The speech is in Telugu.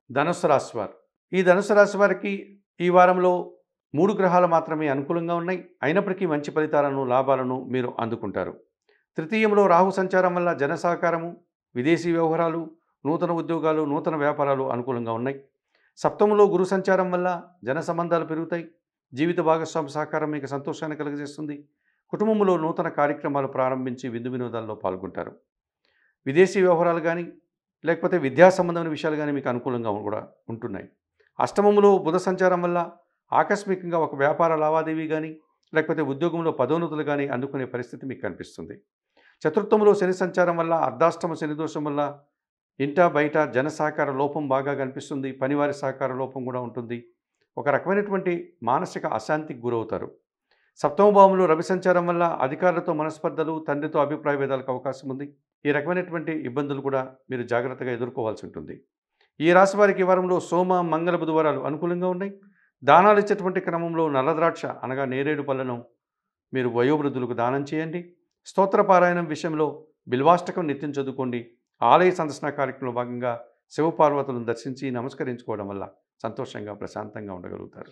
ధనుస్సు రాశి వారు. ఈ ధనుస్సు రాశి వారికి ఈ వారంలో 3 గ్రహాలు మాత్రమే అనుకూలంగా ఉన్నాయి. అయినప్పటికీ మంచి ఫలితాలను, లాభాలను మీరు అందుకుంటారు. తృతీయంలో రాహు సంచారం వల్ల జన సహకారము, విదేశీ వ్యవహారాలు, నూతన ఉద్యోగాలు, నూతన వ్యాపారాలు అనుకూలంగా ఉన్నాయి. సప్తమంలో గురు సంచారం వల్ల జన సంబంధాలు పెరుగుతాయి. జీవిత భాగస్వామి సహకారం మీకు సంతోషాన్ని కలుగజేస్తుంది. కుటుంబంలో నూతన కార్యక్రమాలు ప్రారంభించి విందు వినోదాల్లో పాల్గొంటారు. విదేశీ వ్యవహారాలు కానీ, లేకపోతే విద్యా సంబంధమైన విషయాలు కానీ మీకు అనుకూలంగా కూడా ఉంటున్నాయి. అష్టమంలో బుధ సంచారం వల్ల ఆకస్మికంగా ఒక వ్యాపార లావాదేవీ కానీ, లేకపోతే ఉద్యోగంలో పదోన్నతులు కానీ అందుకునే పరిస్థితి మీకు కనిపిస్తుంది. చతుర్థంలో శని సంచారం వల్ల, అర్ధాష్టమ శని దోషం వల్ల ఇంటా బయట జన సహకార లోపం బాగా కనిపిస్తుంది. పనివారి సహకార లోపం కూడా ఉంటుంది. ఒక రకమైనటువంటి మానసిక అశాంతికి గురవుతారు. సప్తమ భావంలో రవి సంచారం వల్ల అధికారులతో మనస్పర్ధలు, తండ్రితో అభిప్రాయ భేదాలకు అవకాశం ఉంది. ఈ రకమైనటువంటి ఇబ్బందులు కూడా మీరు జాగ్రత్తగా ఎదుర్కోవాల్సి ఉంటుంది. ఈ రాశి వారికి ఈ వారంలో సోమ, మంగళ, బుధవారాలు అనుకూలంగా ఉన్నాయి. దానాలు ఇచ్చేటువంటి క్రమంలో నల్లద్రాక్ష అనగా నేరేడు పళ్ళను మీరు వయోవృద్ధులకు దానం చేయండి. స్తోత్ర పారాయణం విషయంలో బిల్వాష్టకం నిత్యం చదువుకోండి. ఆలయ సందర్శన కార్యక్రమంలో భాగంగా శివపార్వతులను దర్శించి నమస్కరించుకోవడం వల్ల సంతోషంగా, ప్రశాంతంగా ఉండగలుగుతారు.